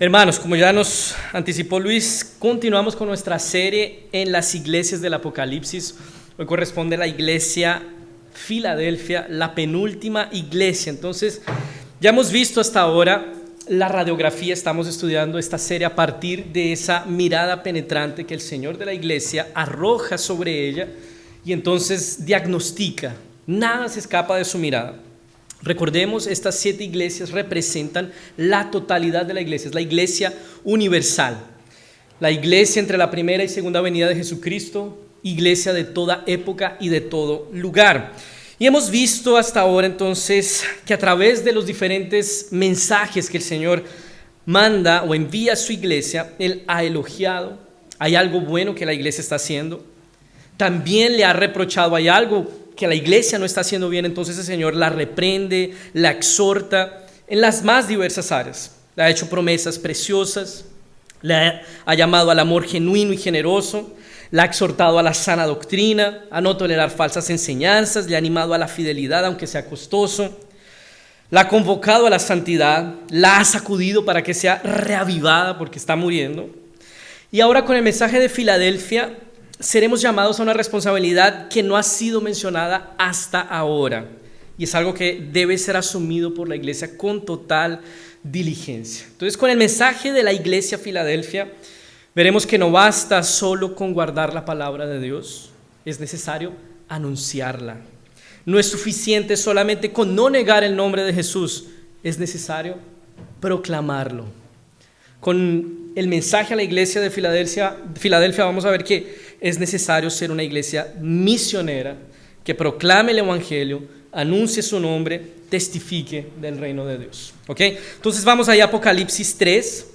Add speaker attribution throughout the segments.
Speaker 1: Hermanos, como ya nos anticipó Luis, continuamos con nuestra serie en las iglesias del Apocalipsis. Hoy corresponde a la iglesia Filadelfia, la penúltima iglesia. Entonces, ya hemos visto hasta ahora la radiografía, estamos estudiando esta serie a partir de esa mirada penetrante que el Señor de la iglesia arroja sobre ella y entonces diagnostica. Nada se escapa de su mirada. Recordemos, estas 7 iglesias representan la totalidad de la iglesia, es la iglesia universal, la iglesia entre la primera y segunda venida de Jesucristo, iglesia de toda época y de todo lugar. Y hemos visto hasta ahora entonces que a través de los diferentes mensajes que el Señor manda o envía a su iglesia, Él ha elogiado, hay algo bueno que la iglesia está haciendo, también le ha reprochado, hay algo que la iglesia no está haciendo bien, entonces el Señor la reprende, la exhorta en las más diversas áreas. Le ha hecho promesas preciosas, le ha llamado al amor genuino y generoso, le ha exhortado a la sana doctrina, a no tolerar falsas enseñanzas, le ha animado a la fidelidad aunque sea costoso, la ha convocado a la santidad, la ha sacudido para que sea reavivada porque está muriendo. Y ahora con el mensaje de Filadelfia seremos llamados a una responsabilidad que no ha sido mencionada hasta ahora y es algo que debe ser asumido por la iglesia con total diligencia. Entonces, con el mensaje de la iglesia Filadelfia veremos que no basta solo con guardar la palabra de Dios, es necesario anunciarla. No es suficiente solamente con no negar el nombre de Jesús, es necesario proclamarlo. Con el mensaje a la iglesia de Filadelfia vamos a ver que es necesario ser una iglesia misionera que proclame el evangelio, anuncie su nombre, testifique del reino de Dios. ¿Ok? Entonces vamos allá a Apocalipsis 3,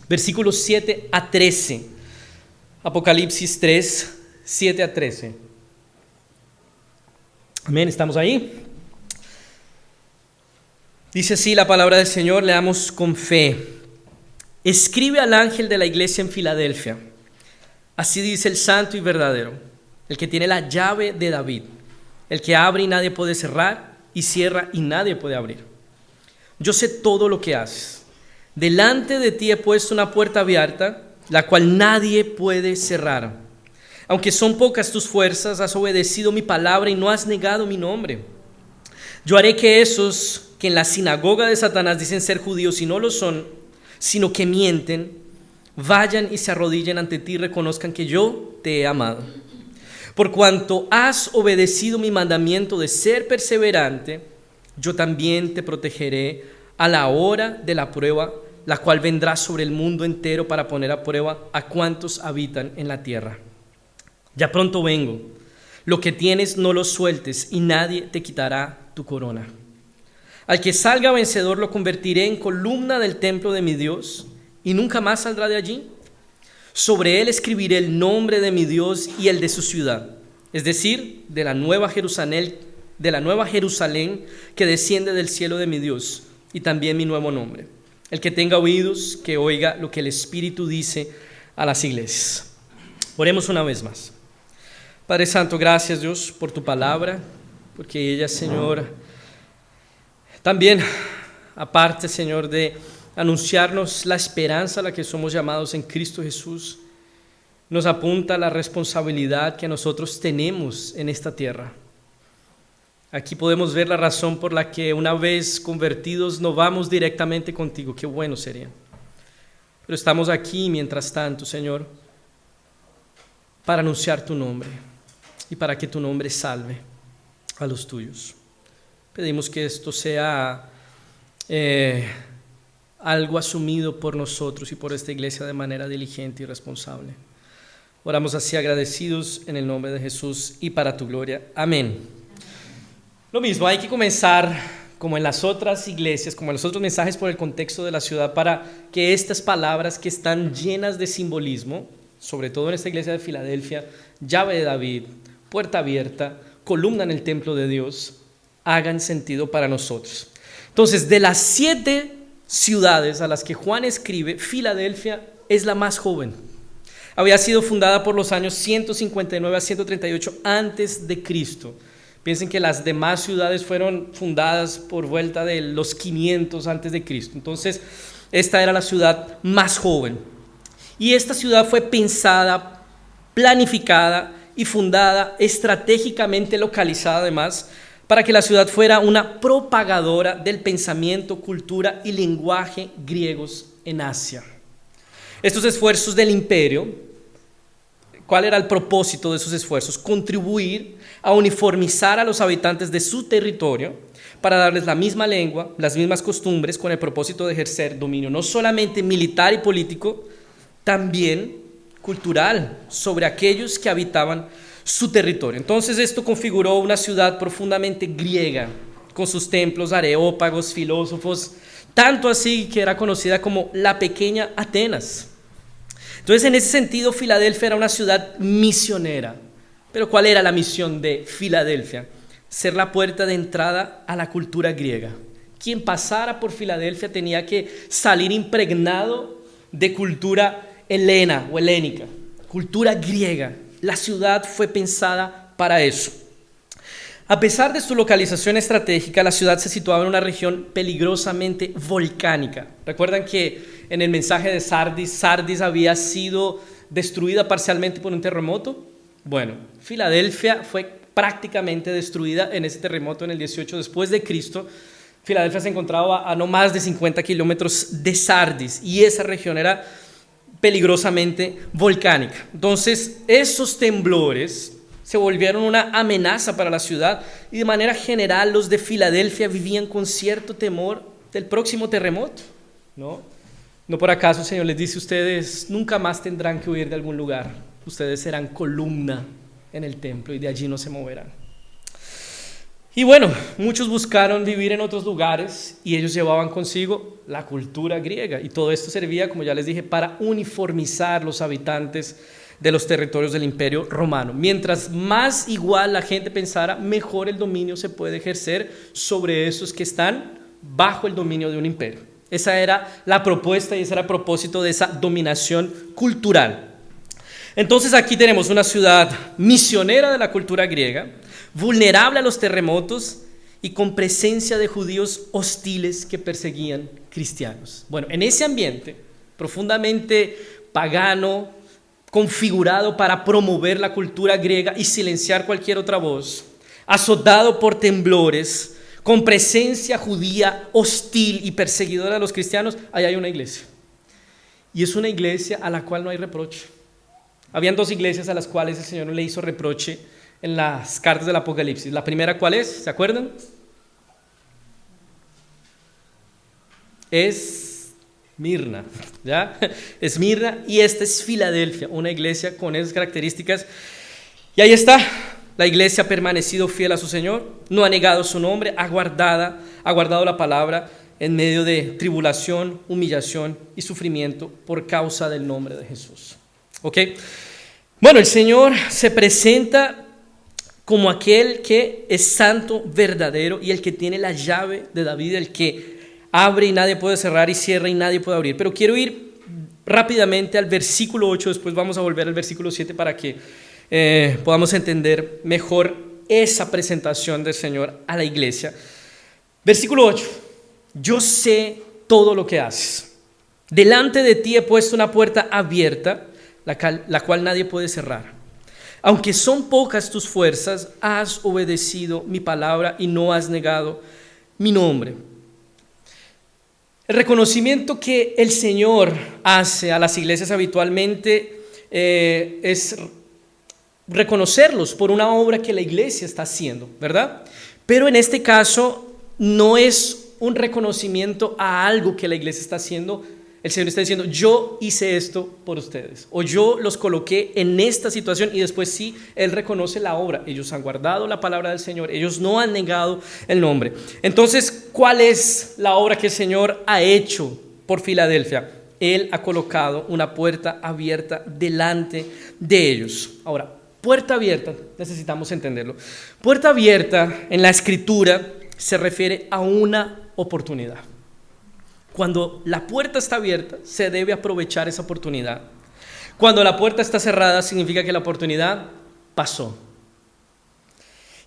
Speaker 1: versículos 7 a 13. Apocalipsis 3, 7 a 13. Amén, ¿estamos ahí? Dice así la palabra del Señor, leamos con fe. Escribe al ángel de la iglesia en Filadelfia. Así dice el santo y verdadero, el que tiene la llave de David, el que abre y nadie puede cerrar, y cierra y nadie puede abrir. Yo sé todo lo que haces. Delante de ti he puesto una puerta abierta, la cual nadie puede cerrar. Aunque son pocas tus fuerzas, has obedecido mi palabra y no has negado mi nombre. Yo haré que esos que en la sinagoga de Satanás dicen ser judíos y no lo son, sino que mienten, vayan y se arrodillen ante ti y reconozcan que yo te he amado. Por cuanto has obedecido mi mandamiento de ser perseverante, yo también te protegeré a la hora de la prueba, la cual vendrá sobre el mundo entero para poner a prueba a cuantos habitan en la tierra. Ya pronto vengo. Lo que tienes no lo sueltes y nadie te quitará tu corona. Al que salga vencedor lo convertiré en columna del templo de mi Dios y nunca más saldrá de allí. Sobre él escribiré el nombre de mi Dios y el de su ciudad, es decir, de la nueva Jerusalén que desciende del cielo de mi Dios, y también mi nuevo nombre. El que tenga oídos, que oiga lo que el Espíritu dice a las iglesias. Oremos una vez más. Padre Santo, gracias Dios por tu palabra, porque ella, Señor, también, aparte, Señor, de anunciarnos la esperanza a la que somos llamados en Cristo Jesús, nos apunta a la responsabilidad que nosotros tenemos en esta tierra. Aquí podemos ver la razón por la que una vez convertidos no vamos directamente contigo, qué bueno sería. Pero estamos aquí mientras tanto, Señor, para anunciar tu nombre y para que tu nombre salve a los tuyos. Pedimos que esto sea algo asumido por nosotros y por esta iglesia de manera diligente y responsable. Oramos así agradecidos en el nombre de Jesús y para tu gloria. Amén. Lo mismo, hay que comenzar como en las otras iglesias, como en los otros mensajes por el contexto de la ciudad, para que estas palabras que están llenas de simbolismo, sobre todo en esta iglesia de Filadelfia, llave de David, puerta abierta, columna en el templo de Dios, hagan sentido para nosotros. Entonces, de las 7 ciudades a las que Juan escribe, Filadelfia es la más joven. Había sido fundada por los años 159 a 138 antes de Cristo. Piensen que las demás ciudades fueron fundadas por vuelta de los 500 antes de Cristo. Entonces, esta era la ciudad más joven. Y esta ciudad fue pensada, planificada y fundada, estratégicamente localizada además, para que la ciudad fuera una propagadora del pensamiento, cultura y lenguaje griegos en Asia. Estos esfuerzos del imperio, ¿cuál era el propósito de esos esfuerzos? Contribuir a uniformizar a los habitantes de su territorio para darles la misma lengua, las mismas costumbres, con el propósito de ejercer dominio no solamente militar y político, también cultural sobre aquellos que habitaban su territorio. Entonces esto configuró una ciudad profundamente griega, con sus templos, areópagos, filósofos, tanto así que era conocida como la pequeña Atenas. Entonces, en ese sentido, Filadelfia era una ciudad misionera. Pero ¿cuál era la misión de Filadelfia? Ser la puerta de entrada a la cultura griega. Quien pasara por Filadelfia tenía que salir impregnado de cultura helena o helénica, cultura griega. La ciudad fue pensada para eso. A pesar de su localización estratégica, la ciudad se situaba en una región peligrosamente volcánica. ¿Recuerdan que en el mensaje de Sardis había sido destruida parcialmente por un terremoto? Bueno, Filadelfia fue prácticamente destruida en ese terremoto en el 18 después de Cristo. Filadelfia se encontraba a no más de 50 kilómetros de Sardis y esa región era peligrosamente volcánica. Entonces, esos temblores se volvieron una amenaza para la ciudad y de manera general los de Filadelfia vivían con cierto temor del próximo terremoto, ¿no? No por acaso el Señor les dice: ustedes nunca más tendrán que huir de algún lugar, ustedes serán columna en el templo y de allí no se moverán. Y bueno, muchos buscaron vivir en otros lugares y ellos llevaban consigo la cultura griega y todo esto servía, como ya les dije, para uniformizar los habitantes de los territorios del Imperio Romano. Mientras más igual la gente pensara, mejor el dominio se puede ejercer sobre esos que están bajo el dominio de un imperio. Esa era la propuesta y ese era el propósito de esa dominación cultural. Entonces aquí tenemos una ciudad misionera de la cultura griega, vulnerable a los terremotos y con presencia de judíos hostiles que perseguían cristianos. Bueno, en ese ambiente profundamente pagano, configurado para promover la cultura griega y silenciar cualquier otra voz, azotado por temblores, con presencia judía hostil y perseguidora de los cristianos, ahí hay una iglesia. Y es una iglesia a la cual no hay reproche. Habían dos iglesias a las cuales el Señor no le hizo reproche en las cartas del Apocalipsis. La primera, ¿cuál es? ¿Se acuerdan? Es Mirna, ¿ya? Es Mirna y esta es Filadelfia, una iglesia con esas características. Y ahí está, la iglesia ha permanecido fiel a su Señor, no ha negado su nombre, ha guardado la palabra en medio de tribulación, humillación y sufrimiento por causa del nombre de Jesús. ¿Ok? Bueno, el Señor se presenta como aquel que es santo, verdadero y el que tiene la llave de David, el que abre y nadie puede cerrar y cierra y nadie puede abrir. Pero quiero ir rápidamente al versículo 8, después vamos a volver al versículo 7 para que podamos entender mejor esa presentación del Señor a la iglesia. Versículo 8: yo sé todo lo que haces. Delante de ti he puesto una puerta abierta, la cual nadie puede cerrar. Aunque son pocas tus fuerzas, has obedecido mi palabra y no has negado mi nombre. El reconocimiento que el Señor hace a las iglesias habitualmente es reconocerlos por una obra que la iglesia está haciendo, ¿verdad? Pero en este caso no es un reconocimiento a algo que la iglesia está haciendo. El Señor está diciendo: yo hice esto por ustedes, o yo los coloqué en esta situación, y después sí, Él reconoce la obra. Ellos han guardado la palabra del Señor, ellos no han negado el nombre. Entonces, ¿cuál es la obra que el Señor ha hecho por Filadelfia? Él ha colocado una puerta abierta delante de ellos. Ahora, puerta abierta, necesitamos entenderlo. Puerta abierta en la Escritura se refiere a una oportunidad. Cuando la puerta está abierta, se debe aprovechar esa oportunidad. Cuando la puerta está cerrada, significa que la oportunidad pasó.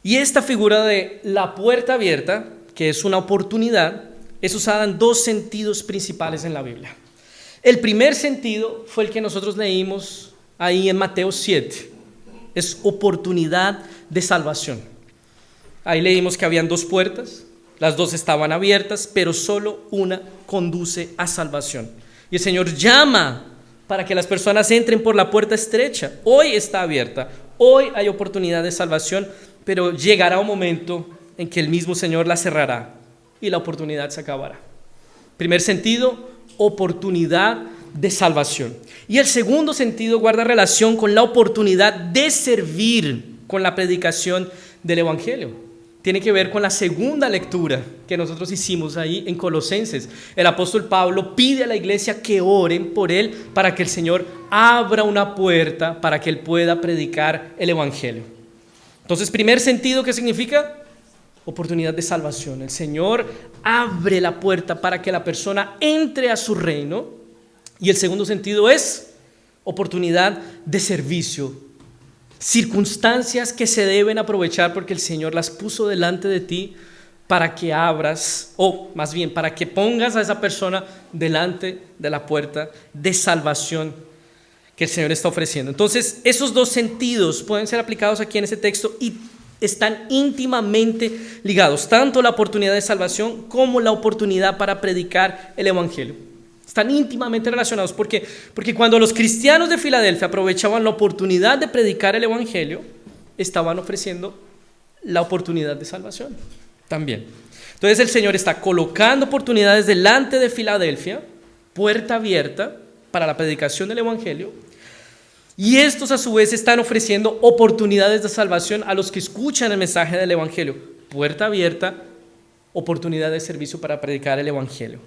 Speaker 1: Y esta figura de la puerta abierta, que es una oportunidad, es usada en dos sentidos principales en la Biblia. El primer sentido fue el que nosotros leímos ahí en Mateo 7. Es oportunidad de salvación. Ahí leímos que habían dos puertas, las dos estaban abiertas, pero solo una conduce a salvación. Y el Señor llama para que las personas entren por la puerta estrecha. Hoy está abierta, hoy hay oportunidad de salvación, pero llegará un momento en que el mismo Señor la cerrará y la oportunidad se acabará. Primer sentido, oportunidad de salvación. Y el segundo sentido guarda relación con la oportunidad de servir con la predicación del Evangelio. Tiene que ver con la segunda lectura que nosotros hicimos ahí en Colosenses. El apóstol Pablo pide a la iglesia que oren por él para que el Señor abra una puerta para que él pueda predicar el Evangelio. Entonces, primer sentido, ¿qué significa? Oportunidad de salvación. El Señor abre la puerta para que la persona entre a su reino. Y el segundo sentido es oportunidad de servicio. Circunstancias que se deben aprovechar porque el Señor las puso delante de ti para que abras, o más bien para que pongas a esa persona delante de la puerta de salvación que el Señor está ofreciendo. Entonces, esos dos sentidos pueden ser aplicados aquí en este texto y están íntimamente ligados, tanto la oportunidad de salvación como la oportunidad para predicar el Evangelio. Están íntimamente relacionados. ¿Por qué? Porque cuando los cristianos de Filadelfia aprovechaban la oportunidad de predicar el Evangelio, estaban ofreciendo la oportunidad de salvación también. Entonces el Señor está colocando oportunidades delante de Filadelfia, puerta abierta para la predicación del Evangelio, y estos a su vez están ofreciendo oportunidades de salvación a los que escuchan el mensaje del Evangelio. Puerta abierta, oportunidad de servicio para predicar el Evangelio.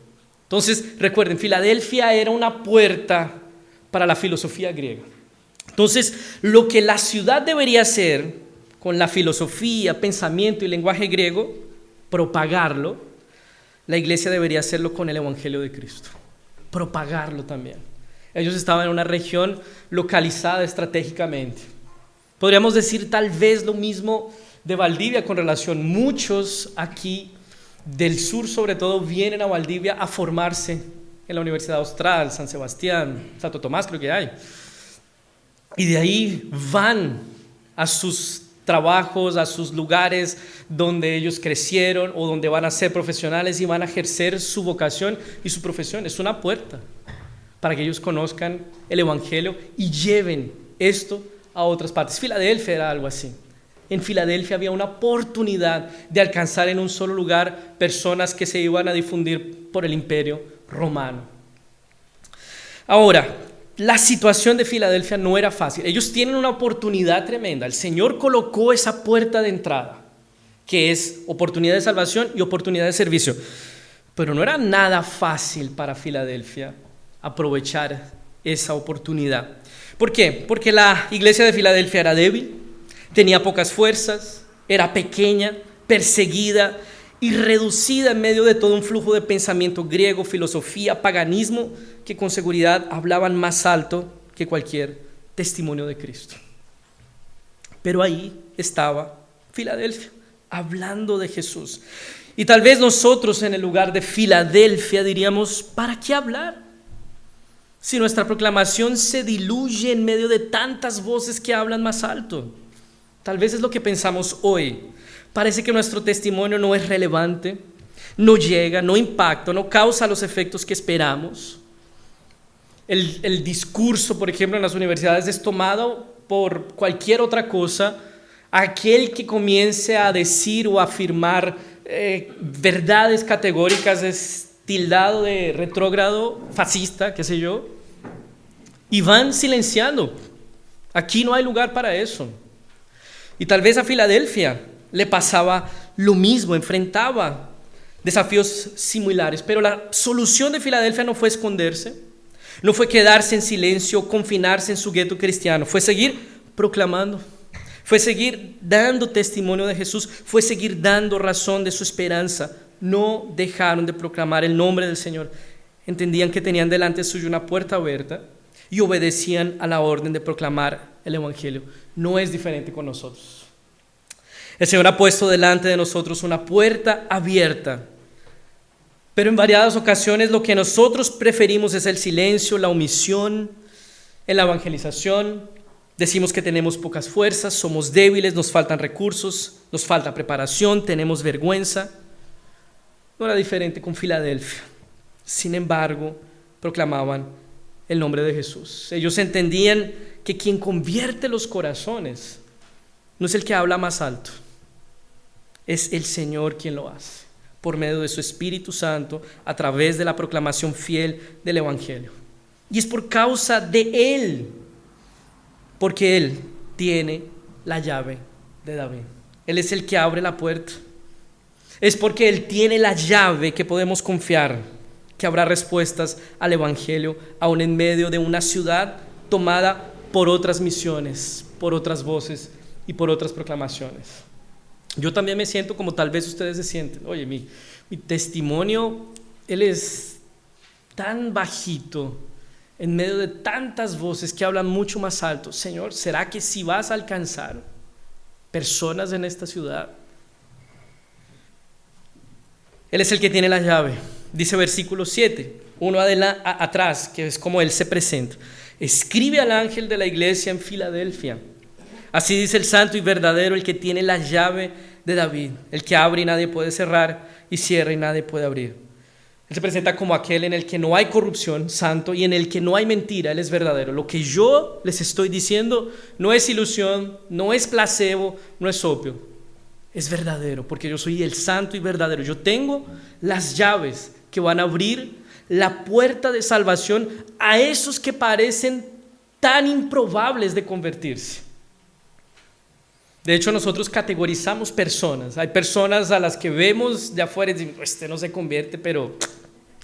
Speaker 1: Entonces, recuerden, Filadelfia era una puerta para la filosofía griega. Entonces, lo que la ciudad debería hacer con la filosofía, pensamiento y lenguaje griego, propagarlo, la iglesia debería hacerlo con el Evangelio de Cristo. Propagarlo también. Ellos estaban en una región localizada estratégicamente. Podríamos decir tal vez lo mismo de Valdivia con relación. Muchos aquí del sur sobre todo vienen a Valdivia a formarse en la Universidad Austral, San Sebastián, Santo Tomás creo que hay. Y de ahí van a sus trabajos, a sus lugares donde ellos crecieron o donde van a ser profesionales y van a ejercer su vocación y su profesión. Es una puerta para que ellos conozcan el Evangelio y lleven esto a otras partes. Filadelfia era algo así. En Filadelfia había una oportunidad de alcanzar en un solo lugar personas que se iban a difundir por el imperio romano. Ahora, la situación de Filadelfia no era fácil. Ellos tienen una oportunidad tremenda. El Señor colocó esa puerta de entrada, que es oportunidad de salvación y oportunidad de servicio. Pero no era nada fácil para Filadelfia aprovechar esa oportunidad. ¿Por qué? Porque la iglesia de Filadelfia era débil, tenía pocas fuerzas, era pequeña, perseguida y reducida en medio de todo un flujo de pensamiento griego, filosofía, paganismo, que con seguridad hablaban más alto que cualquier testimonio de Cristo. Pero ahí estaba Filadelfia, hablando de Jesús. Y tal vez nosotros en el lugar de Filadelfia diríamos, ¿para qué hablar? Si nuestra proclamación se diluye en medio de tantas voces que hablan más alto. Tal vez es lo que pensamos hoy. Parece que nuestro testimonio no es relevante, no llega, no impacta, no causa los efectos que esperamos. El discurso, por ejemplo, en las universidades es tomado por cualquier otra cosa. Aquel que comience a decir o afirmar verdades categóricas es tildado de retrógrado, fascista, qué sé yo, y van silenciando. Aquí no hay lugar para eso. Y tal vez a Filadelfia le pasaba lo mismo, enfrentaba desafíos similares, pero la solución de Filadelfia no fue esconderse, no fue quedarse en silencio o confinarse en su gueto cristiano, fue seguir proclamando, fue seguir dando testimonio de Jesús, fue seguir dando razón de su esperanza. No dejaron de proclamar el nombre del Señor, entendían que tenían delante suyo una puerta abierta y obedecían a la orden de proclamar el Evangelio. No es diferente con nosotros. El Señor ha puesto delante de nosotros una puerta abierta Pero en variadas ocasiones lo que nosotros preferimos es el silencio, la omisión en la evangelización. Decimos que tenemos pocas fuerzas, somos débiles, nos faltan recursos, nos falta preparación, tenemos vergüenza. No era diferente con Filadelfia. Sin embargo, proclamaban el nombre de Jesús. Ellos entendían que quien convierte los corazones no es el que habla más alto, es el Señor quien lo hace, por medio de su Espíritu Santo, a través de la proclamación fiel del Evangelio. Y es por causa de Él, porque Él tiene la llave de David. Él es el que abre la puerta. Es porque Él tiene la llave que podemos confiar que habrá respuestas al Evangelio, aún en medio de una ciudad tomada por otras misiones, por otras voces y por otras proclamaciones. Yo también me siento como tal vez ustedes se sienten. Oye, mi testimonio, él es tan bajito en medio de tantas voces que hablan mucho más alto. Señor, ¿será que si vas a alcanzar personas en esta ciudad? Él es el que tiene la llave. Dice versículo 7, uno atrás, que es como Él se presenta. Escribe al ángel de la iglesia en Filadelfia. Así dice el santo y verdadero, el que tiene la llave de David, el que abre y nadie puede cerrar, y cierra y nadie puede abrir. Él se presenta como aquel en el que no hay corrupción, santo, y en el que no hay mentira. Él es verdadero. Lo que yo les estoy diciendo no es ilusión, no es placebo, no es opio. Es verdadero, porque yo soy el santo y verdadero. Yo tengo las llaves que van a abrir la puerta de salvación a esos que parecen tan improbables de convertirse. De hecho, nosotros categorizamos personas. Hay personas a las que vemos de afuera y decimos, este no se convierte, pero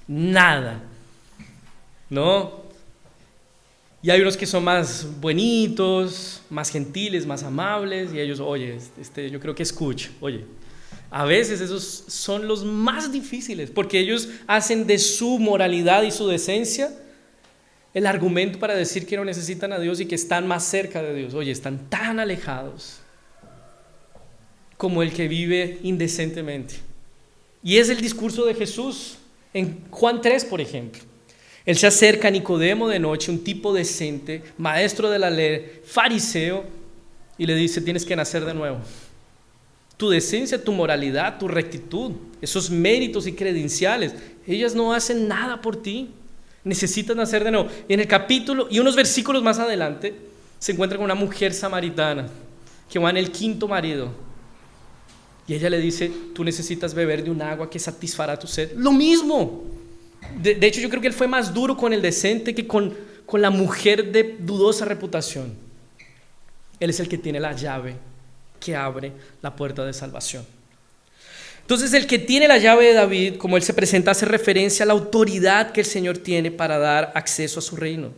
Speaker 1: nada, ¿no? Y hay unos que son más bonitos, más gentiles, más amables, y ellos, oye, yo creo que escucha. Oye, a veces esos son los más difíciles, porque ellos hacen de su moralidad y su decencia el argumento para decir que no necesitan a Dios y que están más cerca de Dios. Oye, están tan alejados como el que vive indecentemente. Y es el discurso de Jesús en Juan 3, por ejemplo. Él se acerca a Nicodemo de noche, un tipo decente, maestro de la ley, fariseo, y le dice, tienes que nacer de nuevo. Tu decencia, tu moralidad, tu rectitud, esos méritos y credenciales, ellas no hacen nada por ti. Necesitas nacer de nuevo. Y en el capítulo, y unos versículos más adelante, se encuentra con una mujer samaritana que va en el quinto marido. Y ella le dice, tú necesitas beber de un agua que satisfará tu sed. Lo mismo. De hecho, yo creo que él fue más duro con el decente que con la mujer de dudosa reputación. Él es el que tiene la llave que abre la puerta de salvación. Entonces, el que tiene la llave de David, como él se presenta, hace referencia a la autoridad que el Señor tiene para dar acceso a su reino.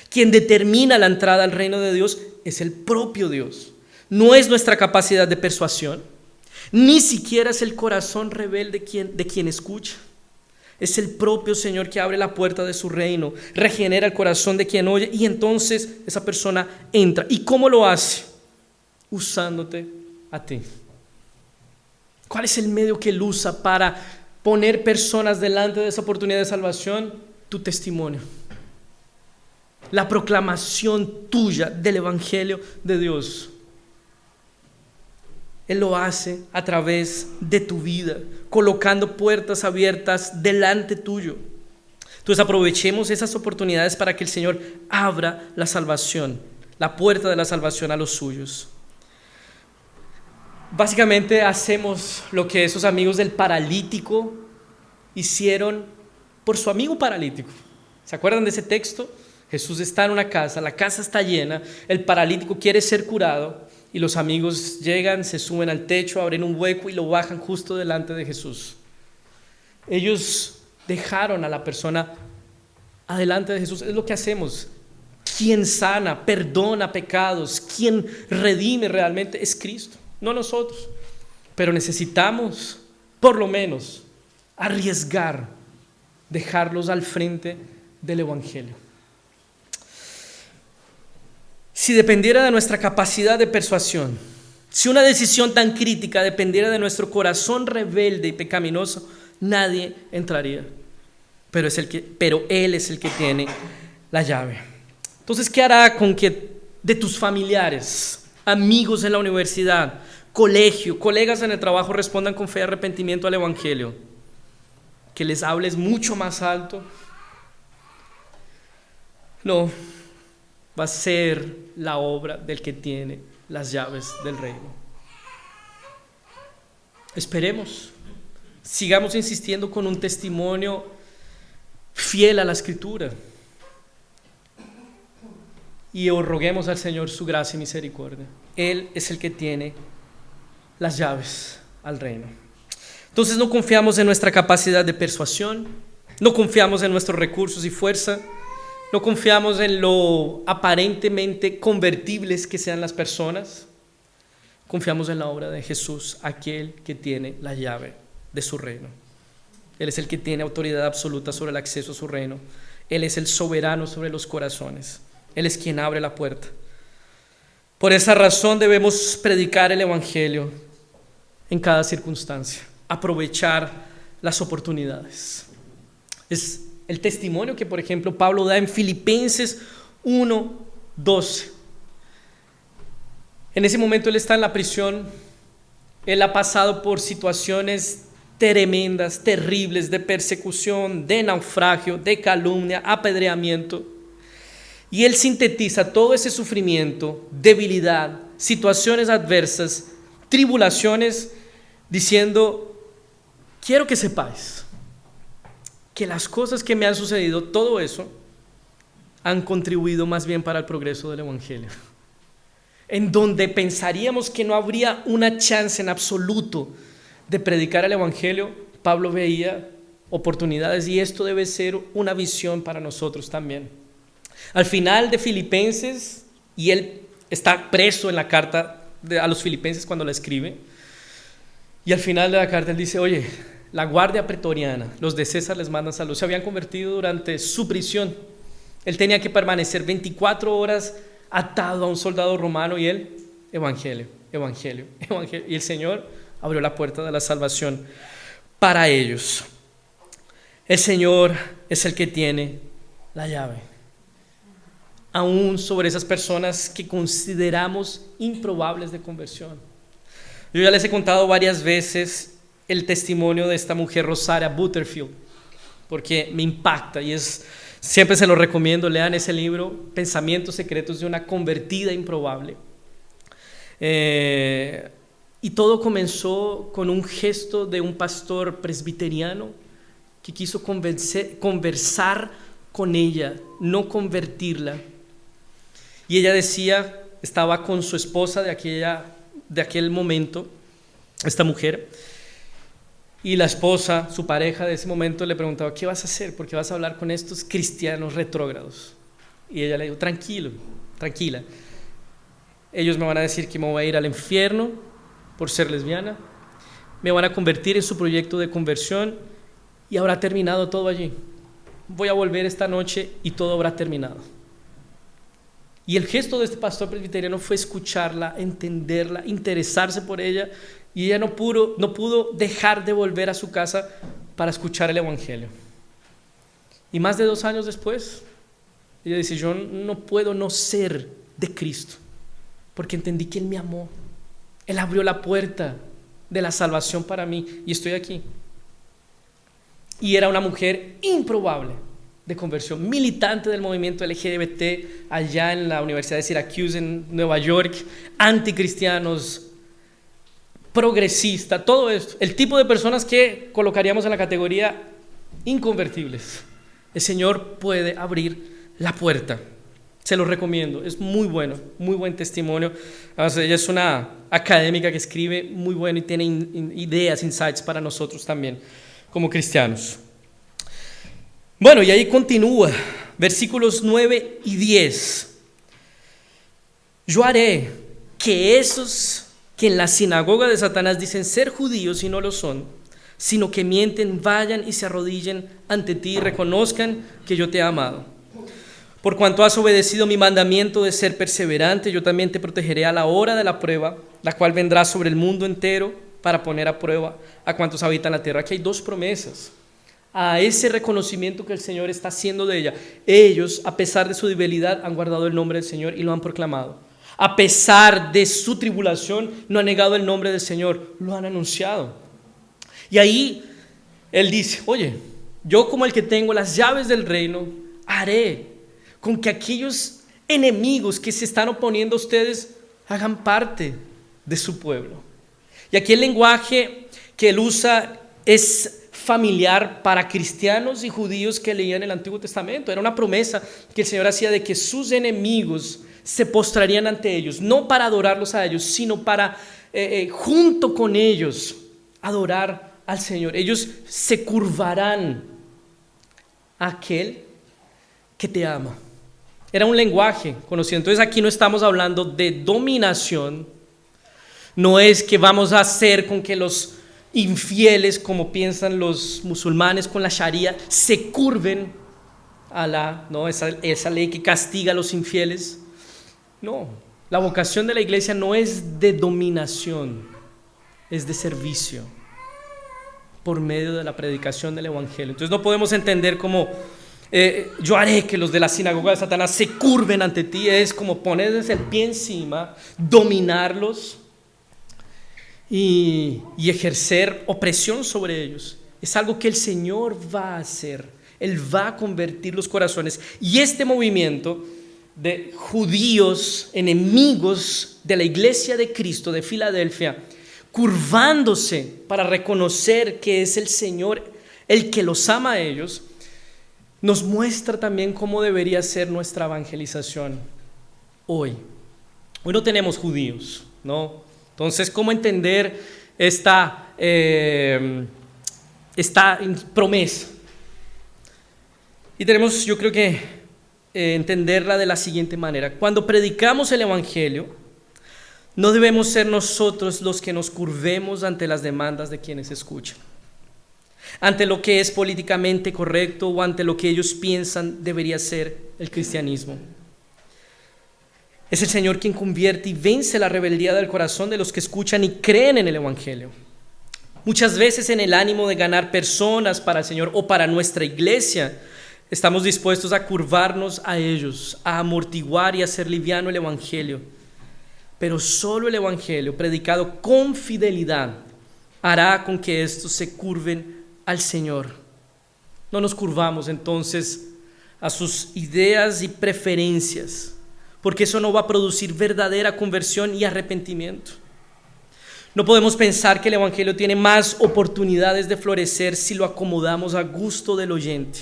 Speaker 1: Quien determina la entrada al reino de Dios es el propio Dios. No es nuestra capacidad de persuasión, ni siquiera es el corazón rebelde de quien escucha. Es el propio Señor que abre la puerta de su reino, regenera el corazón de quien oye, y entonces esa persona entra. ¿Y cómo lo hace? Usándote a ti. ¿Cuál es el medio que Él usa para poner personas delante de esa oportunidad de salvación? Tu testimonio. La proclamación tuya del Evangelio de Dios. Él lo hace a través de tu vida, colocando puertas abiertas delante tuyo. Entonces aprovechemos esas oportunidades para que el Señor abra la salvación, la puerta de la salvación a los suyos. Básicamente hacemos lo que esos amigos del paralítico hicieron por su amigo paralítico. ¿Se acuerdan de ese texto? Jesús está en una casa, la casa está llena, el paralítico quiere ser curado. Y los amigos llegan, se suben al techo, abren un hueco y lo bajan justo delante de Jesús. Ellos dejaron a la persona adelante de Jesús. Es lo que hacemos. Quien sana, perdona pecados, quien redime realmente es Cristo, no nosotros. Pero necesitamos, por lo menos, arriesgar, dejarlos al frente del Evangelio. Si dependiera de nuestra capacidad de persuasión, si una decisión tan crítica dependiera de nuestro corazón rebelde y pecaminoso, nadie entraría. Pero Él es el que tiene la llave. Entonces, ¿qué hará con que de tus familiares, amigos en la universidad, colegio, colegas en el trabajo respondan con fe y arrepentimiento al Evangelio? ¿Que les hables mucho más alto? No, va a ser la obra del que tiene las llaves del reino. Esperemos, sigamos insistiendo con un testimonio fiel a la Escritura y roguemos al Señor su gracia y misericordia. Él es el que tiene las llaves al reino. Entonces no confiamos en nuestra capacidad de persuasión, no confiamos en nuestros recursos y fuerza, no confiamos en lo aparentemente convertibles que sean las personas. Confiamos en la obra de Jesús, aquel que tiene la llave de su reino. Él es el que tiene autoridad absoluta sobre el acceso a su reino. Él es el soberano sobre los corazones. Él es quien abre la puerta. Por esa razón debemos predicar el Evangelio en cada circunstancia, aprovechar las oportunidades. Es el testimonio que, por ejemplo, Pablo da en Filipenses 1:12. En ese momento él está en la prisión, él ha pasado por situaciones tremendas, terribles, de persecución, de naufragio, de calumnia, apedreamiento. Y él sintetiza todo ese sufrimiento, debilidad, situaciones adversas, tribulaciones, diciendo: quiero que sepáis que las cosas que me han sucedido, todo eso, han contribuido más bien para el progreso del Evangelio. En donde pensaríamos que no habría una chance en absoluto de predicar el Evangelio, Pablo veía oportunidades, y esto debe ser una visión para nosotros también. Al final de Filipenses, y él está preso en la carta a los Filipenses cuando la escribe, y al final de la carta él dice: oye, la guardia pretoriana, los de César les mandan saludos. Se habían convertido durante su prisión. Él tenía que permanecer 24 horas atado a un soldado romano, y él, evangelio, evangelio, evangelio. Y el Señor abrió la puerta de la salvación para ellos. El Señor es el que tiene la llave, aún sobre esas personas que consideramos improbables de conversión. Yo ya les he contado varias veces el testimonio de esta mujer, Rosaria Butterfield, porque me impacta y siempre se lo recomiendo. Lean ese libro, Pensamientos secretos de una convertida improbable. Y todo comenzó con un gesto de un pastor presbiteriano que quiso conversar con ella, no convertirla. Y ella decía, estaba con su esposa de aquel momento, esta mujer, y la esposa, su pareja de ese momento, le preguntaba: ¿qué vas a hacer? Porque vas a hablar con estos cristianos retrógrados. Y ella le dijo: tranquilo, tranquila, ellos me van a decir que me voy a ir al infierno por ser lesbiana, me van a convertir en su proyecto de conversión y habrá terminado todo allí. Voy a volver esta noche y todo habrá terminado. Y el gesto de este pastor presbiteriano fue escucharla, entenderla, interesarse por ella, y ella no pudo dejar de volver a su casa para escuchar el Evangelio. Y más de 2 años después, ella dice: yo no puedo no ser de Cristo, porque entendí que Él me amó. Él abrió la puerta de la salvación para mí y estoy aquí. Y era una mujer improbable de conversión, militante del movimiento LGBT allá en la Universidad de Syracuse en Nueva York, anticristianos, progresista, todo esto, el tipo de personas que colocaríamos en la categoría inconvertibles. El Señor puede abrir la puerta. Se lo recomiendo, es muy bueno, muy buen testimonio. Además, ella es una académica que escribe muy bueno y tiene ideas, insights para nosotros también como cristianos. Bueno, y ahí continúa, versículos 9 y 10. Yo haré que esos que en la sinagoga de Satanás dicen ser judíos y no lo son, sino que mienten, vayan y se arrodillen ante ti y reconozcan que yo te he amado. Por cuanto has obedecido mi mandamiento de ser perseverante, yo también te protegeré a la hora de la prueba, la cual vendrá sobre el mundo entero para poner a prueba a cuantos habitan la tierra. Aquí hay dos promesas. A ese reconocimiento que el Señor está haciendo de ella. Ellos, a pesar de su debilidad, han guardado el nombre del Señor y lo han proclamado. A pesar de su tribulación, no han negado el nombre del Señor, lo han anunciado. Y ahí Él dice, oye, yo como el que tengo las llaves del reino, haré con que aquellos enemigos que se están oponiendo a ustedes hagan parte de su pueblo. Y aquí el lenguaje que Él usa es familiar para cristianos y judíos que leían el Antiguo Testamento. Era una promesa que el Señor hacía de que sus enemigos se postrarían ante ellos, no para adorarlos a ellos, sino para junto con ellos adorar al Señor. Ellos se curvarán a aquel que te ama. Era un lenguaje conocido. Entonces aquí no estamos hablando de dominación. No es que vamos a hacer con que los infieles, como piensan los musulmanes con la Sharia, se curven a esa ley que castiga a los infieles. No, la vocación de la iglesia no es de dominación, es de servicio por medio de la predicación del evangelio. Entonces no podemos entender como yo haré que los de la sinagoga de Satanás se curven ante ti. Es como ponerles el pie encima, dominarlos y ejercer opresión sobre ellos. Es algo que el Señor va a hacer. Él va a convertir los corazones. Y este movimiento de judíos enemigos de la iglesia de Cristo de Filadelfia, curvándose para reconocer que es el Señor el que los ama a ellos, nos muestra también cómo debería ser nuestra evangelización hoy. Hoy no tenemos judíos, ¿no? Entonces, ¿cómo entender esta promesa? Y tenemos, yo creo que, entenderla de la siguiente manera. Cuando predicamos el evangelio, no debemos ser nosotros los que nos curvemos ante las demandas de quienes escuchan, ante lo que es políticamente correcto o ante lo que ellos piensan debería ser el cristianismo. Es el Señor quien convierte y vence la rebeldía del corazón de los que escuchan y creen en el evangelio. Muchas veces en el ánimo de ganar personas para el Señor o para nuestra iglesia, estamos dispuestos a curvarnos a ellos, a amortiguar y a hacer liviano el evangelio. Pero solo el evangelio predicado con fidelidad hará con que estos se curven al Señor. No nos curvamos entonces a sus ideas y preferencias, porque eso no va a producir verdadera conversión y arrepentimiento. No podemos pensar que el evangelio tiene más oportunidades de florecer si lo acomodamos a gusto del oyente.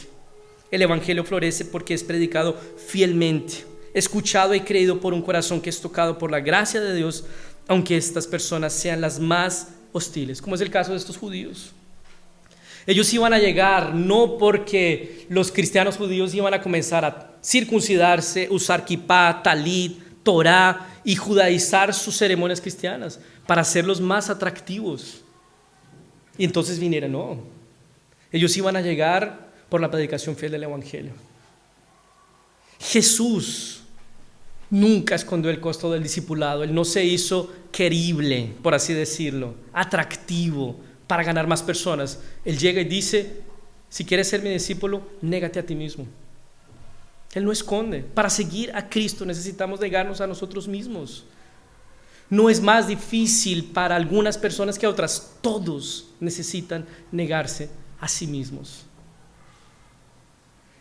Speaker 1: El evangelio florece porque es predicado fielmente, escuchado y creído por un corazón que es tocado por la gracia de Dios, aunque estas personas sean las más hostiles, como es el caso de estos judíos. Ellos iban a llegar no porque los cristianos judíos iban a comenzar a circuncidarse, usar kipá, talit, torá y judaizar sus ceremonias cristianas para hacerlos más atractivos. Y entonces vinieron, no. Ellos iban a llegar por la predicación fiel del evangelio. Jesús nunca escondió el costo del discipulado. Él no se hizo querible, por así decirlo, atractivo para ganar más personas. Él llega y dice, si quieres ser mi discípulo, négate a ti mismo. Él no esconde. Para seguir a Cristo necesitamos negarnos a nosotros mismos. No es más difícil para algunas personas que a otras. Todos necesitan negarse a sí mismos.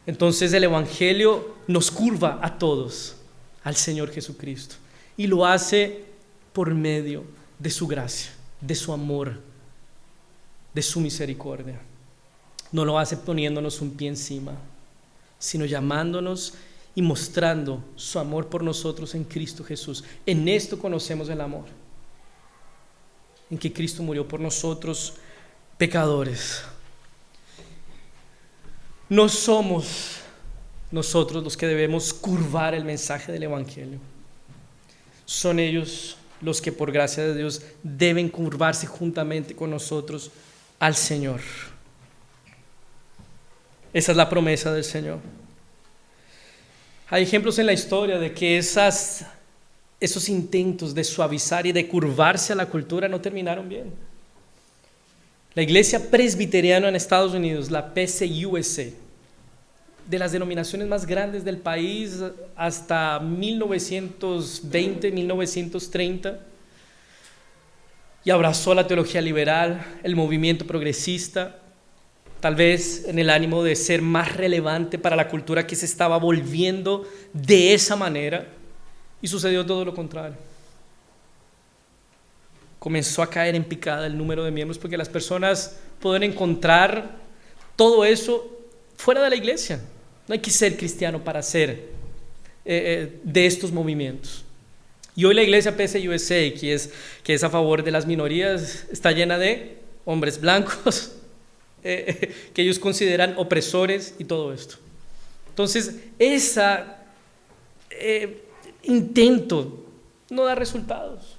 Speaker 1: Entonces el evangelio nos curva a todos al Señor Jesucristo y lo hace por medio de su gracia, de su amor, de su misericordia. No lo hace poniéndonos un pie encima, sino llamándonos y mostrando su amor por nosotros en Cristo Jesús. En esto conocemos el amor, en que Cristo murió por nosotros pecadores. No somos nosotros los que debemos curvar el mensaje del evangelio. Son ellos los que por gracia de Dios deben curvarse juntamente con nosotros al Señor. Esa es la promesa del Señor. Hay ejemplos en la historia de que esos intentos de suavizar y de curvarse a la cultura no terminaron bien. La iglesia presbiteriana en Estados Unidos, la PCUSA, de las denominaciones más grandes del país hasta 1920, 1930, y abrazó la teología liberal, el movimiento progresista, tal vez en el ánimo de ser más relevante para la cultura que se estaba volviendo de esa manera, y sucedió todo lo contrario. Comenzó a caer en picada el número de miembros porque las personas pueden encontrar todo eso fuera de la iglesia. No hay que ser cristiano para ser de estos movimientos. Y hoy la iglesia PCUSA, que es a favor de las minorías, está llena de hombres blancos que ellos consideran opresores y todo esto. Entonces, ese intento no da resultados.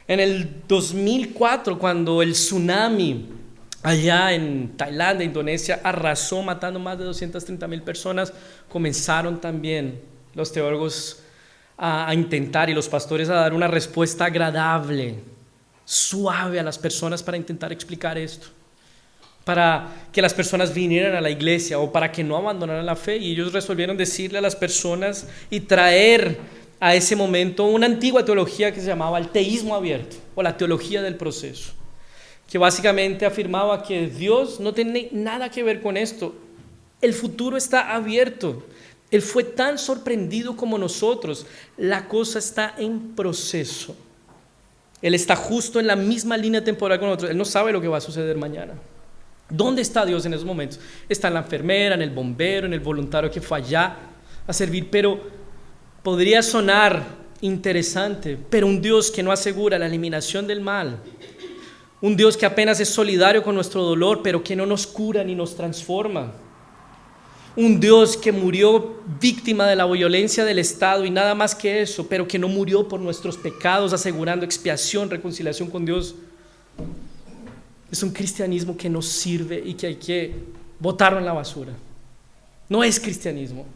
Speaker 1: En el 2004, cuando el tsunami allá en Tailandia, Indonesia, arrasó matando más de 230,000 personas, comenzaron también los teólogos a intentar, y los pastores, a dar una respuesta agradable, suave a las personas para intentar explicar esto, para que las personas vinieran a la iglesia o para que no abandonaran la fe. Y ellos resolvieron decirle a las personas y traer a ese momento una antigua teología que se llamaba el teísmo abierto o la teología del proceso, que básicamente afirmaba que Dios no tiene nada que ver con esto. El futuro está abierto. Él fue tan sorprendido como nosotros. La cosa está en proceso. Él está justo en la misma línea temporal con nosotros. Él no sabe lo que va a suceder mañana. ¿Dónde está Dios en esos momentos? Está en la enfermera, en el bombero, en el voluntario que fue allá a servir. Pero podría sonar interesante, pero un Dios que no asegura la eliminación del mal, un Dios que apenas es solidario con nuestro dolor, pero que no nos cura ni nos transforma, un Dios que murió víctima de la violencia del Estado y nada más que eso, pero que no murió por nuestros pecados, asegurando expiación, reconciliación con Dios. Es un cristianismo que no sirve y que hay que botarlo en la basura. No es cristianismo.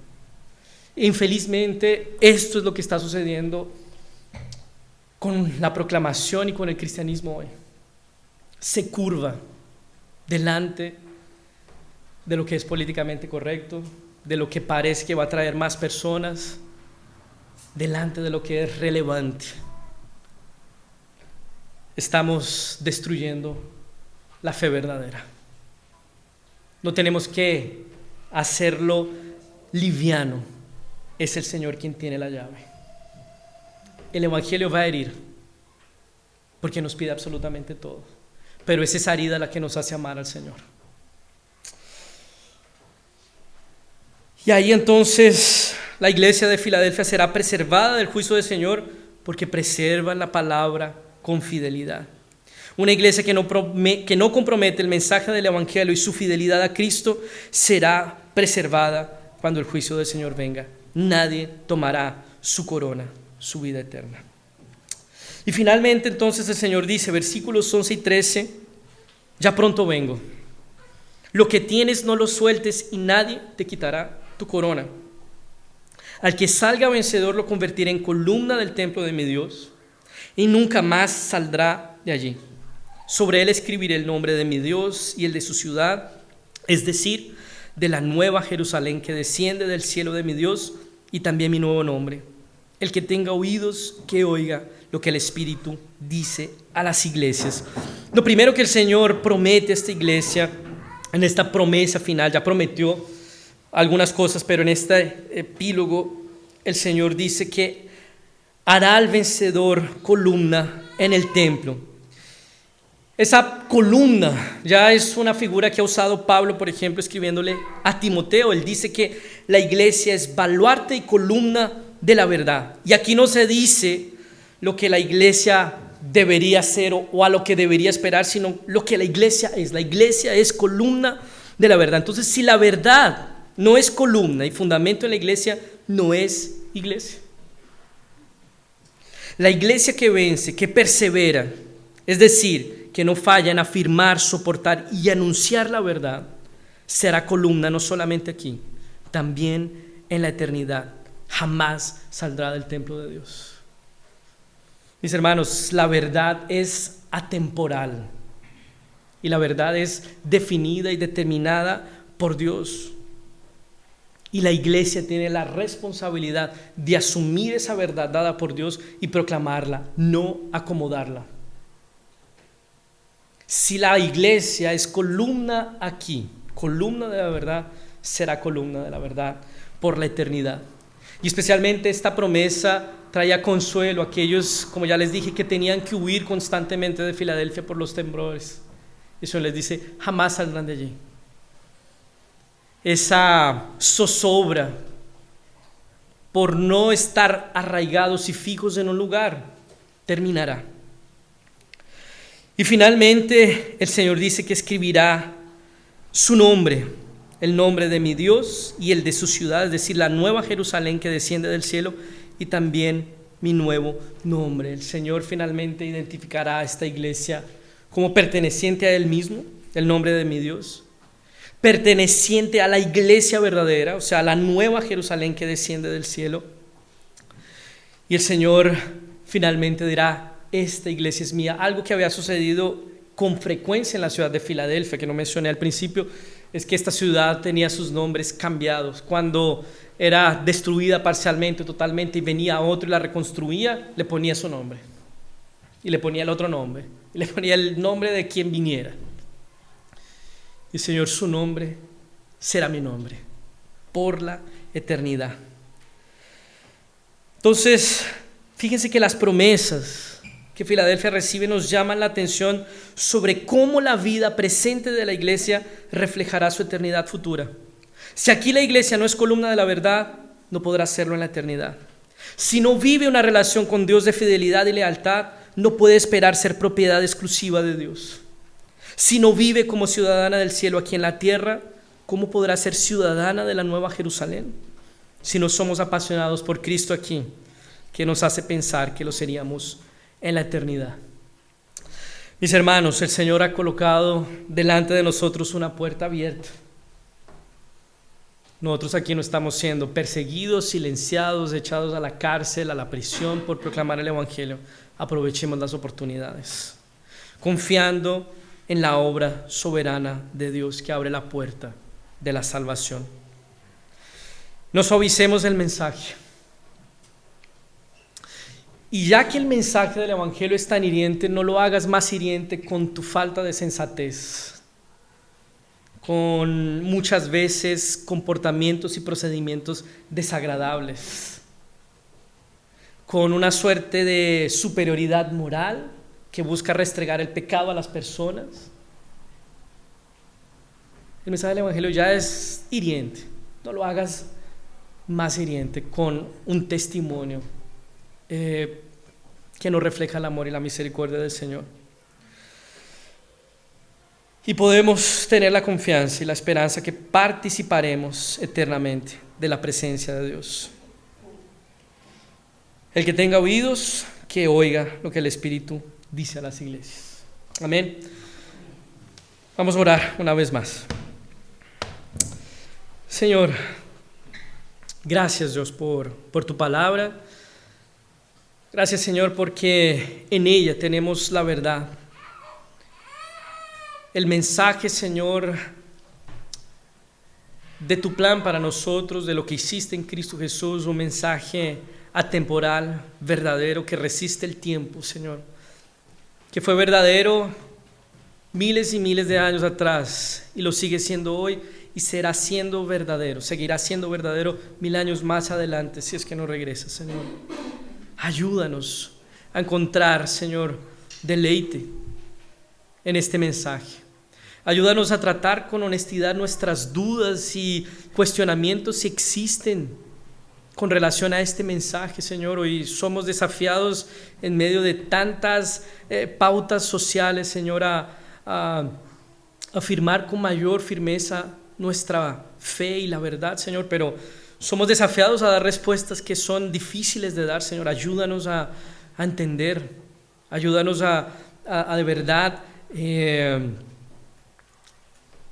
Speaker 1: Infelizmente, esto es lo que está sucediendo con la proclamación y con el cristianismo hoy. Se curva delante de lo que es políticamente correcto, de lo que parece que va a traer más personas, delante de lo que es relevante. Estamos destruyendo la fe verdadera. No tenemos que hacerlo liviano. Es el Señor quien tiene la llave. El Evangelio va a herir, porque nos pide absolutamente todo, pero es esa herida la que nos hace amar al Señor. Y ahí entonces la iglesia de Filadelfia será preservada del juicio del Señor, porque preserva la palabra con fidelidad. Una iglesia que no compromete el mensaje del Evangelio y su fidelidad a Cristo será preservada cuando el juicio del Señor venga. Nadie tomará su corona, su vida eterna. Y finalmente entonces el Señor dice, versículos 11 y 13, ya pronto vengo. Lo que tienes no lo sueltes y nadie te quitará tu corona. Al que salga vencedor lo convertiré en columna del templo de mi Dios y nunca más saldrá de allí. Sobre él escribiré el nombre de mi Dios y el de su ciudad, es decir, de la nueva Jerusalén que desciende del cielo de mi Dios, y también mi nuevo nombre. El que tenga oídos, que oiga lo que el Espíritu dice a las iglesias. Lo primero que el Señor promete a esta iglesia, en esta promesa final, ya prometió algunas cosas, pero en este epílogo el Señor dice que hará al vencedor columna en el templo. Esa columna ya es una figura que ha usado Pablo, por ejemplo, escribiéndole a Timoteo. Él dice que la iglesia es baluarte y columna de la verdad. Y aquí no se dice lo que la iglesia debería ser o a lo que debería esperar, sino lo que la iglesia es. La iglesia es columna de la verdad. Entonces, si la verdad no es columna y fundamento en la iglesia, no es iglesia. La iglesia que vence, que persevera, es decir, que no falla en afirmar, soportar y anunciar la verdad, será columna no solamente aquí, también en la eternidad. Jamás saldrá del templo de Dios. Mis hermanos, la verdad es atemporal. Y la verdad es definida y determinada por Dios. Y la iglesia tiene la responsabilidad de asumir esa verdad dada por Dios y proclamarla, no acomodarla. Si la iglesia es columna aquí, columna de la verdad, será columna de la verdad por la eternidad. Y especialmente esta promesa traía consuelo a aquellos, como ya les dije, que tenían que huir constantemente de Filadelfia por los temblores. Eso les dice, jamás saldrán de allí. Esa zozobra por no estar arraigados y fijos en un lugar terminará. Y finalmente el Señor dice que escribirá su nombre, el nombre de mi Dios y el de su ciudad, es decir, la nueva Jerusalén que desciende del cielo, y también mi nuevo nombre. El Señor finalmente identificará a esta iglesia como perteneciente a Él mismo, el nombre de mi Dios, perteneciente a la iglesia verdadera, o sea, a la nueva Jerusalén que desciende del cielo. Y el Señor finalmente dirá, esta iglesia es mía. Algo que había sucedido con frecuencia en la ciudad de Filadelfia, que no mencioné al principio, es que esta ciudad tenía sus nombres cambiados. Cuando era destruida parcialmente, totalmente, y venía otro y la reconstruía, le ponía su nombre. Y le ponía el otro nombre. Y le ponía el nombre de quien viniera. Y Señor, su nombre será mi nombre por la eternidad. Entonces, fíjense que las promesas que Filadelfia recibe nos llaman la atención sobre cómo la vida presente de la iglesia reflejará su eternidad futura. Si aquí la iglesia no es columna de la verdad, no podrá serlo en la eternidad. Si no vive una relación con Dios de fidelidad y lealtad, no puede esperar ser propiedad exclusiva de Dios. Si no vive como ciudadana del cielo aquí en la tierra, ¿cómo podrá ser ciudadana de la nueva Jerusalén? Si no somos apasionados por Cristo aquí, que nos hace pensar que lo seríamos en la eternidad. Mis hermanos, el Señor ha colocado delante de nosotros una puerta abierta. Nosotros aquí no estamos siendo perseguidos, silenciados, echados a la cárcel, a la prisión por proclamar el Evangelio. Aprovechemos las oportunidades, confiando en la obra soberana de Dios que abre la puerta de la salvación. No suavicemos el mensaje. Y ya que el mensaje del Evangelio es tan hiriente, no lo hagas más hiriente con tu falta de sensatez, con muchas veces comportamientos y procedimientos desagradables, con una suerte de superioridad moral que busca restregar el pecado a las personas. El mensaje del Evangelio ya es hiriente. No lo hagas más hiriente con un testimonio que no refleja el amor y la misericordia del Señor. Y podemos tener la confianza y la esperanza que participaremos eternamente de la presencia de Dios. El que tenga oídos, que oiga lo que el Espíritu dice a las iglesias. Amén. Vamos a orar una vez más. Señor, gracias Dios por tu palabra. Gracias Señor porque en ella tenemos la verdad. El mensaje, Señor, de tu plan para nosotros, de lo que hiciste en Cristo Jesús, un mensaje atemporal, verdadero, que resiste el tiempo, Señor, que fue verdadero miles y miles de años atrás y lo sigue siendo hoy y será siendo verdadero, seguirá siendo verdadero 1000 años más adelante, si es que no regresa, Señor. Ayúdanos a encontrar, Señor, deleite en este mensaje. Ayúdanos a tratar con honestidad nuestras dudas y cuestionamientos si existen con relación a este mensaje, Señor. Hoy somos desafiados en medio de tantas pautas sociales, Señor, a afirmar con mayor firmeza nuestra fe y la verdad, Señor, pero somos desafiados a dar respuestas que son difíciles de dar, Señor. Ayúdanos a entender, ayúdanos a de verdad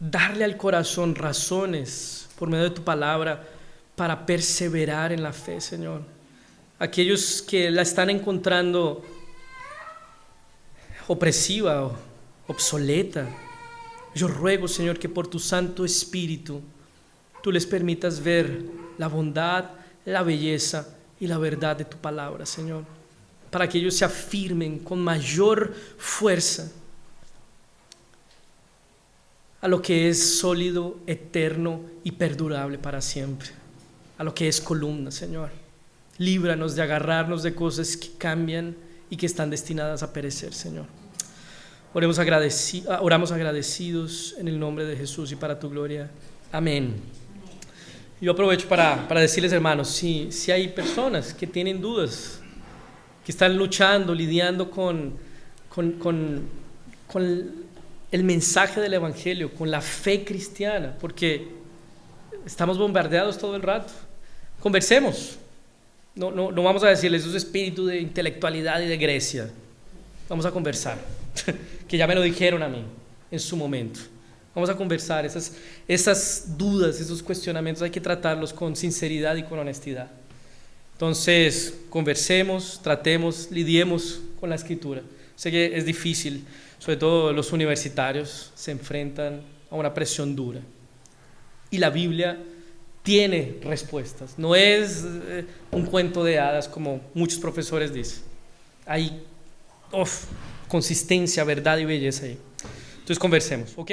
Speaker 1: darle al corazón razones por medio de tu palabra para perseverar en la fe, Señor. Aquellos que la están encontrando opresiva o obsoleta, Yo ruego, Señor, que por tu Santo Espíritu tú les permitas ver la bondad, la belleza y la verdad de tu palabra, Señor, para que ellos se afirmen con mayor fuerza a lo que es sólido, eterno y perdurable para siempre, a lo que es columna, Señor. Líbranos de agarrarnos de cosas que cambian y que están destinadas a perecer, Señor. Oramos agradecidos en el nombre de Jesús y para tu gloria. Amén. Yo aprovecho para decirles, hermanos, si hay personas que tienen dudas, que están luchando, lidiando con el mensaje del Evangelio, con la fe cristiana, porque estamos bombardeados todo el rato. Conversemos. No vamos a decirles esos espíritus de intelectualidad y de Grecia. Vamos a conversar, que ya me lo dijeron a mí en su momento. Vamos a conversar, esas dudas, esos cuestionamientos hay que tratarlos con sinceridad y con honestidad. Entonces, conversemos, tratemos, lidiemos con la Escritura. Sé que es difícil, sobre todo los universitarios se enfrentan a una presión dura. Y la Biblia tiene respuestas, no es un cuento de hadas como muchos profesores dicen. Hay consistencia, verdad y belleza ahí. Entonces conversemos, ¿ok?